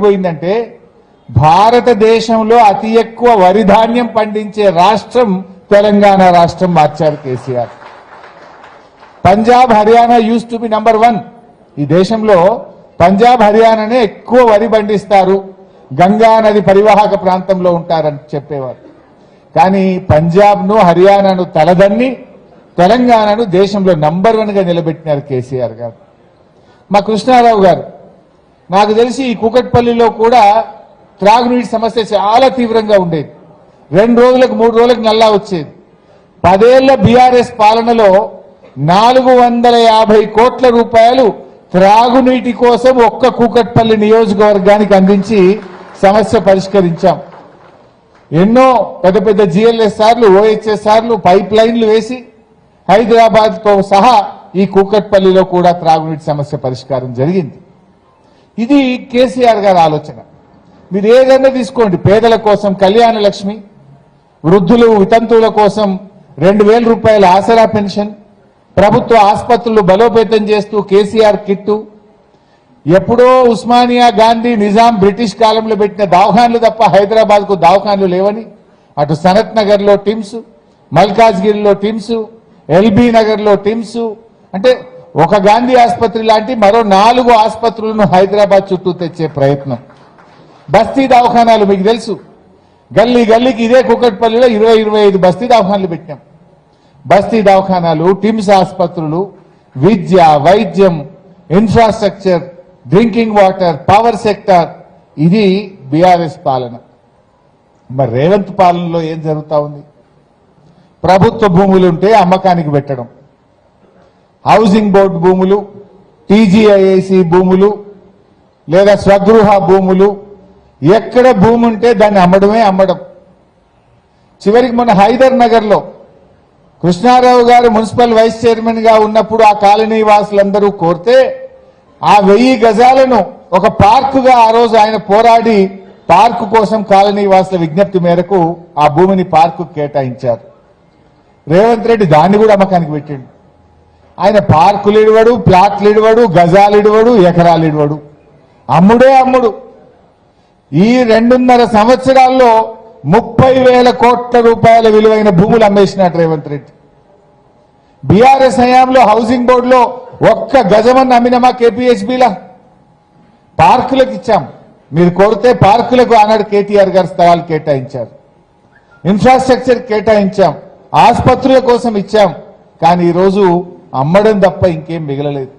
పోయిందంటే భారతదేశంలో అతి ఎక్కువ వరి ధాన్యం పండించే రాష్ట్రం తెలంగాణ రాష్ట్రం మార్చారు KCR. Punjab Haryana use to be number 1. ఈ దేశంలో పంజాబ్ హర్యానానే ఎక్కువ వరి పండిస్తారు, గంగా నది పరివాహక ప్రాంతంలో ఉంటారని చెప్పేవారు. కానీ పంజాబ్ను హర్యానాను తలదన్ని తెలంగాణను దేశంలో నంబర్ 1గా నిలబెట్టినారు కేసీఆర్ గారు. మా కృష్ణారావు గారు, నాకు తెలిసి ఈ కూకట్పల్లిలో కూడా త్రాగునీటి సమస్య చాలా తీవ్రంగా ఉండేది. 2 రోజులకు 3 రోజులకు నల్లా వచ్చేది. 10 ఏళ్ల బీఆర్ఎస్ పాలనలో 450 కోట్ల రూపాయలు త్రాగునీటి కోసం ఒక్క కూకట్పల్లి నియోజకవర్గానికి అందించి సమస్య పరిష్కరించాం. ఎన్నో పెద్ద పెద్ద జిఎల్ఎస్ఆర్లు, ఓహెచ్ఎస్ఆర్లు, పైప్ లైన్లు వేసి హైదరాబాద్తో సహా ఈ కూకట్పల్లిలో కూడా త్రాగునీటి సమస్య పరిష్కారం జరిగింది. ఇది కేసీఆర్ గారి ఆలోచన. మీరు ఏదైనా తీసుకోండి, పేదల కోసం కళ్యాణ లక్ష్మి, వృద్ధులు వితంతువుల కోసం 2000 రూపాయల ఆసరా పెన్షన్, ప్రభుత్వ ఆసుపత్రులు బలోపేతం చేస్తూ కేసీఆర్ కిట్టు, ఎప్పుడో ఉస్మానియా, గాంధీ, నిజాం, బ్రిటిష్ కాలంలో పెట్టిన దవాఖాన్లు తప్ప హైదరాబాద్కు దవాఖాన్లు లేవని అటు సనత్ నగర్లో టిమ్స్, మల్కాజ్గిరిలో టిమ్స్, ఎల్బీ నగర్లో టిమ్స్, అంటే ఒక గాంధీ ఆసుపత్రి లాంటి మరో 4 ఆసుపత్రులను హైదరాబాద్ చుట్టూ తెచ్చే ప్రయత్నం. బస్తీ దవాఖానాలు మీకు తెలుసు, గల్లీ గల్లీకి ఇదే కూకట్పల్లిలో 20-25 బస్తీ దవాఖానాలు పెట్టినాం. బస్తీ దవాఖానాలు, టిమ్స్ ఆసుపత్రులు, విద్య, వైద్యం, infrastructure, drinking water, power sector, ఇది బీఆర్ఎస్ పాలన. మరి రేవంత్ పాలనలో ఏం జరుగుతా ఉంది? ప్రభుత్వ భూములుంటే అమ్మకానికి పెట్టడం, హౌసింగ్ బోర్డు భూములు, టీజీఐఐసి భూములు లేదా స్వగృహ భూములు, ఎక్కడ భూమి ఉంటే దాన్ని అమ్మడం. చివరికి మొన్న హైదర్ నగర్లో కృష్ణారావు గారు మున్సిపల్ వైస్ చైర్మన్ గా ఉన్నప్పుడు ఆ కాలనీ వాసులందరూ కోరితే ఆ 1000 గజాలను ఒక పార్కుగా ఆ రోజు ఆయన పోరాడి పార్కు కోసం కాలనీ వాసుల విజ్ఞప్తి మేరకు ఆ భూమిని పార్కు కేటాయించారు. రేవంత్ రెడ్డి దాన్ని కూడా అమ్మకానికి పెట్టిండు. ఆయన పార్కులు ఇడవడు, ప్లాట్లు ఇడవడు, గజాలు ఇడవడు, ఎకరాలు ఇడవడు, అమ్ముడు. ఈ 2.5 సంవత్సరాల్లో 30,000 కోట్ల రూపాయల విలువైన భూములు అమ్మేసినట్టు రేవంత్ రెడ్డి. బీఆర్ఎస్ హయాంలో హౌసింగ్ బోర్డులో ఒక్క గజమని అమ్మినమా? కేపీహెచ్బీలా పార్కులకు ఇచ్చాం. మీరు కోరితే పార్కులకు ఆనాడు కేటీఆర్ గారు స్థలాలు కేటాయించారు, ఇన్ఫ్రాస్ట్రక్చర్ కేటాయించాం, ఆసుపత్రుల కోసం ఇచ్చాం. కానీ ఈరోజు అమ్మడం తప్ప ఇంకేం మిగలలేదు.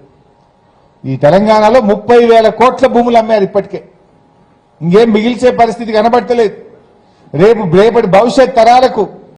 ఈ తెలంగాణలో 30,000 కోట్ల భూములు అమ్మారు. ఇప్పటికే ఇంకేం మిగిల్చే పరిస్థితి కనబడతలేదు. రేపటి భవిష్యత్ తరాలకు